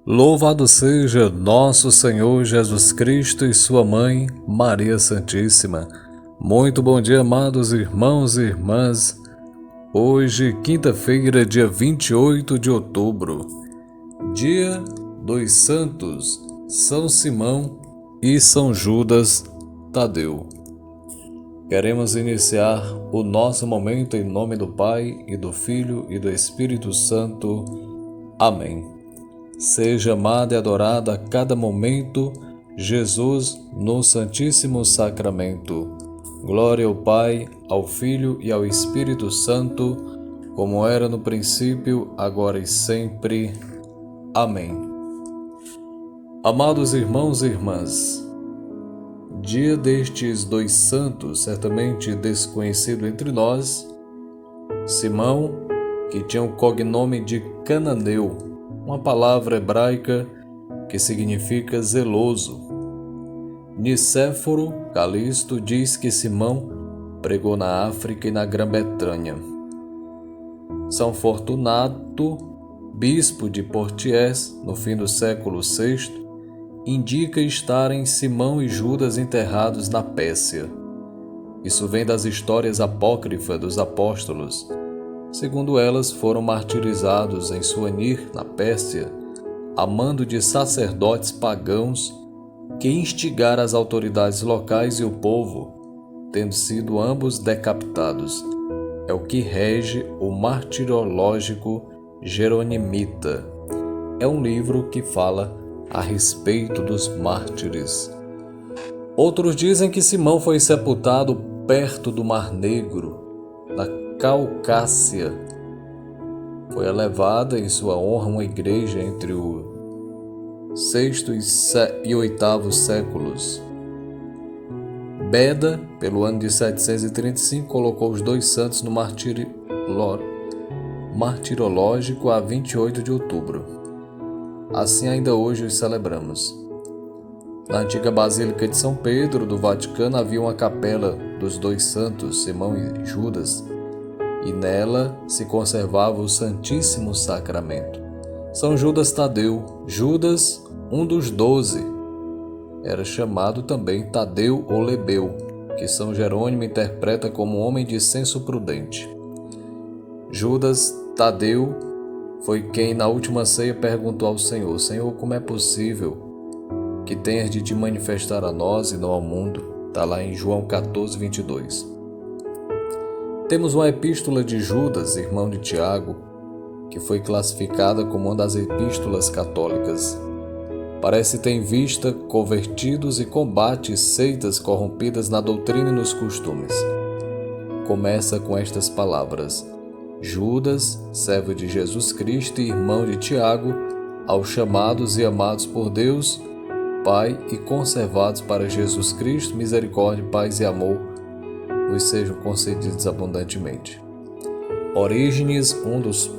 Louvado seja nosso Senhor Jesus Cristo e sua Mãe, Maria Santíssima. Muito bom dia, amados irmãos e irmãs. Hoje, quinta-feira, dia 28 de outubro, dia dos santos São Simão e São Judas Tadeu. Queremos iniciar o nosso momento em nome do Pai, e do Filho e do Espírito Santo. Amém. Seja amado e adorado a cada momento Jesus no Santíssimo Sacramento. Glória ao Pai, ao Filho e ao Espírito Santo, como era no princípio, agora e sempre. Amém. Amados irmãos e irmãs, dia destes dois santos, certamente desconhecido entre nós, Simão, que tinha o cognome de Cananeu, uma palavra hebraica que significa zeloso. Nicéforo Calisto diz que Simão pregou na África e na Grã-Bretanha. São Fortunato, bispo de Poitiers, no fim do século VI, indica estarem Simão e Judas enterrados na Pérsia. Isso vem das histórias apócrifas dos apóstolos. Segundo elas, foram martirizados em Suanir, na Pérsia, a mando de sacerdotes pagãos que instigaram as autoridades locais e o povo, tendo sido ambos decapitados. É o que rege o Martirológico Jeronimita. É um livro que fala a respeito dos mártires. Outros dizem que Simão foi sepultado perto do Mar Negro, na Caucásia. Foi elevada em sua honra uma igreja entre o VI e VIII séculos. Beda, pelo ano de 735, colocou os dois santos no martirológico a 28 de outubro. Assim ainda hoje os celebramos. Na antiga Basílica de São Pedro do Vaticano havia uma capela dos dois santos, Simão e Judas, e nela se conservava o Santíssimo Sacramento. São Judas Tadeu, Judas, um dos 12, era chamado também Tadeu ou Lebeu, que São Jerônimo interpreta como homem de senso prudente. Judas Tadeu foi quem na última ceia perguntou ao Senhor: Senhor, como é possível que tenhas de te manifestar a nós e não ao mundo? Está lá em João 14, 22. Temos uma epístola de Judas, irmão de Tiago, que foi classificada como uma das epístolas católicas. Parece ter em vista convertidos e combate seitas corrompidas na doutrina e nos costumes. Começa com estas palavras: Judas, servo de Jesus Cristo e irmão de Tiago, aos chamados e amados por Deus, Pai, e conservados para Jesus Cristo, misericórdia, paz e amor vos sejam concedidos abundantemente. Orígenes, um dos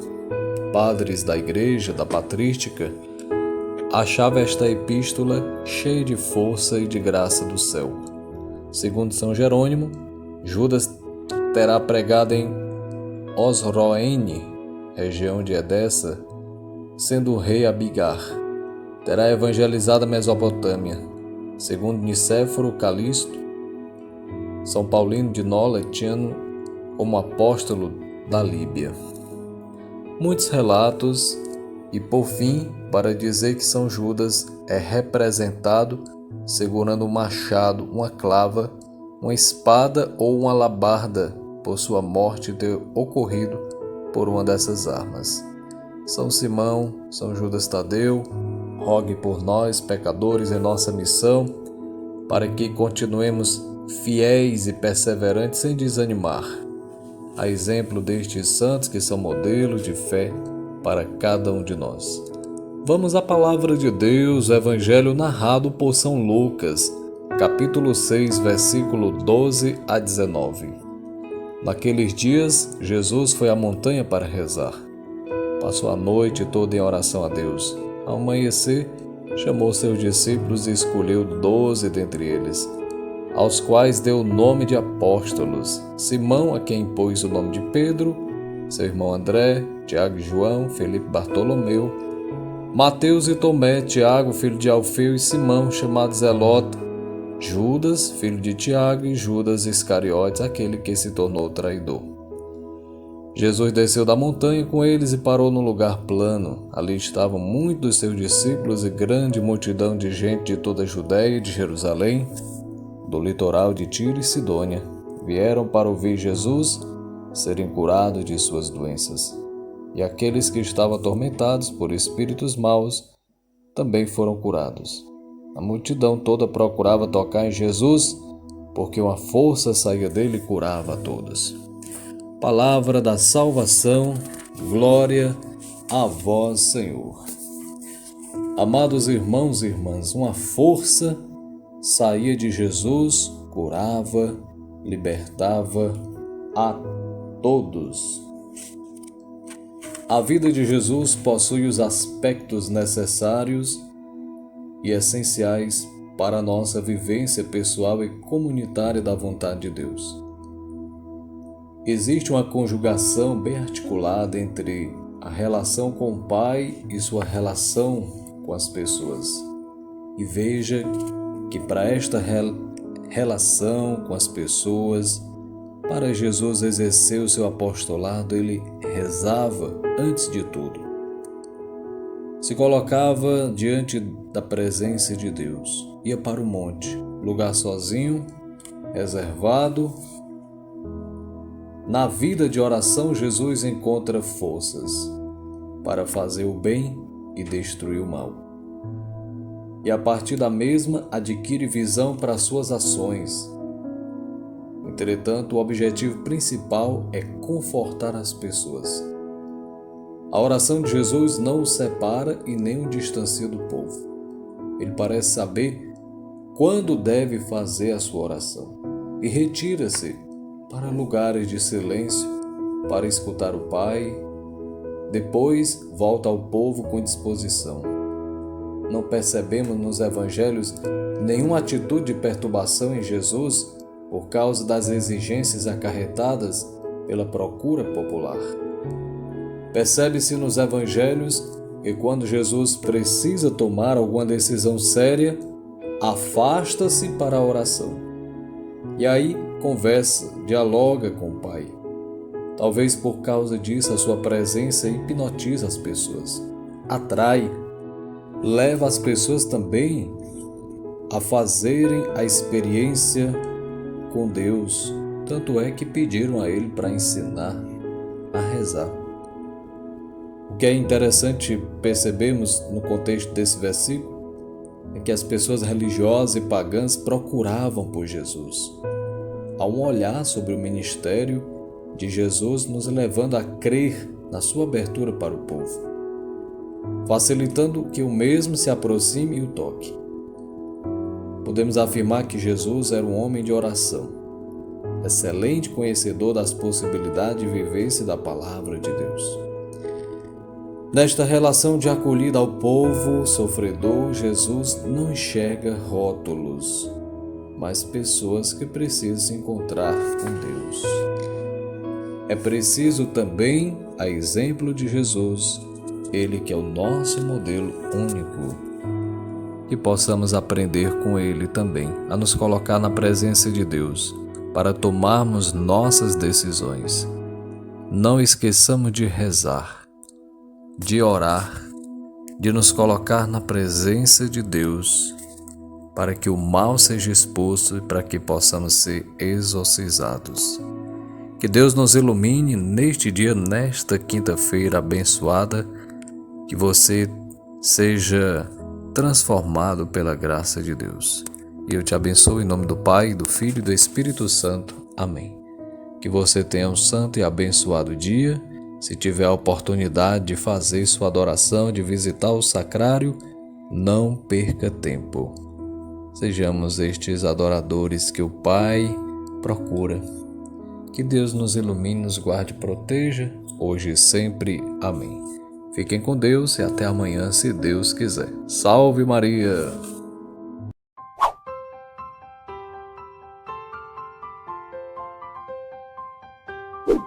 padres da igreja, da patrística, achava esta epístola cheia de força e de graça do céu. Segundo São Jerônimo, Judas terá pregado em Osroene, região de Edessa, sendo o rei Abigar. Terá evangelizado a Mesopotâmia. Segundo Nicéforo Calisto, São Paulino de Nola tinha como apóstolo da Líbia. Muitos relatos e, por fim, para dizer que São Judas é representado segurando um machado, uma clava, uma espada ou uma alabarda, por sua morte ter ocorrido por uma dessas armas. São Simão, São Judas Tadeu, rogue por nós, pecadores, em nossa missão, para que continuemos fiéis e perseverantes sem desanimar, a exemplo destes santos que são modelo de fé para cada um de nós. Vamos à palavra de Deus, o Evangelho narrado por São Lucas, capítulo 6, versículo 12 a 19. Naqueles dias, Jesus foi à montanha para rezar. Passou a noite toda em oração a Deus. Ao amanhecer, chamou seus discípulos e escolheu 12 dentre eles, aos quais deu o nome de apóstolos: Simão, a quem pôs o nome de Pedro, seu irmão André, Tiago e João, Felipe e Bartolomeu, Mateus e Tomé, Tiago, filho de Alfeu, e Simão, chamado Zelota, Judas, filho de Tiago, e Judas Iscariotes, aquele que se tornou traidor. Jesus desceu da montanha com eles e parou num lugar plano. Ali estavam muitos dos seus discípulos e grande multidão de gente de toda a Judéia e de Jerusalém, do litoral de Tiro e Sidônia. Vieram para ouvir Jesus serem curados de suas doenças. E aqueles que estavam atormentados por espíritos maus também foram curados. A multidão toda procurava tocar em Jesus, porque uma força saía dele e curava a todos. Palavra da salvação, glória a vós, Senhor. Amados irmãos e irmãs, uma força saía de Jesus, curava, libertava a todos. A vida de Jesus possui os aspectos necessários e essenciais para a nossa vivência pessoal e comunitária da vontade de Deus. Existe uma conjugação bem articulada entre a relação com o Pai e sua relação com as pessoas. E veja que para esta relação com as pessoas, para Jesus exercer o seu apostolado, ele rezava antes de tudo. Se colocava diante da presença de Deus, ia para o monte, lugar sozinho, reservado. Na vida de oração, Jesus encontra forças para fazer o bem e destruir o mal. E a partir da mesma adquire visão para suas ações. Entretanto, o objetivo principal é confortar as pessoas. A oração de Jesus não o separa e nem o distancia do povo. Ele parece saber quando deve fazer a sua oração e retira-se para lugares de silêncio para escutar o Pai. Depois volta ao povo com disposição. Não percebemos nos evangelhos nenhuma atitude de perturbação em Jesus por causa das exigências acarretadas pela procura popular. Percebe-se nos evangelhos que quando Jesus precisa tomar alguma decisão séria, afasta-se para a oração. E aí conversa, dialoga com o Pai. Talvez por causa disso a sua presença hipnotiza as pessoas, atrai, leva as pessoas também a fazerem a experiência com Deus. Tanto é que pediram a ele para ensinar a rezar. O que é interessante percebermos no contexto desse versículo é que as pessoas religiosas e pagãs procuravam por Jesus. Há um olhar sobre o ministério de Jesus nos levando a crer na sua abertura para o povo, facilitando que o mesmo se aproxime e o toque. Podemos afirmar que Jesus era um homem de oração, excelente conhecedor das possibilidades de vivência da palavra de Deus. Nesta relação de acolhida ao povo sofredor, Jesus não enxerga rótulos, mas pessoas que precisam se encontrar com Deus. É preciso também, a exemplo de Jesus, Ele que é o nosso modelo único, que possamos aprender com Ele também a nos colocar na presença de Deus para tomarmos nossas decisões. Não esqueçamos de rezar, de orar, de nos colocar na presença de Deus, para que o mal seja exposto e para que possamos ser exorcizados. Que Deus nos ilumine neste dia, nesta quinta-feira abençoada, que você seja transformado pela graça de Deus. E eu te abençoo em nome do Pai, do Filho e do Espírito Santo. Amém. Que você tenha um santo e abençoado dia. Se tiver a oportunidade de fazer sua adoração, de visitar o sacrário, não perca tempo. Sejamos estes adoradores que o Pai procura. Que Deus nos ilumine, nos guarde e proteja, hoje e sempre. Amém. Fiquem com Deus e até amanhã, se Deus quiser. Salve Maria! You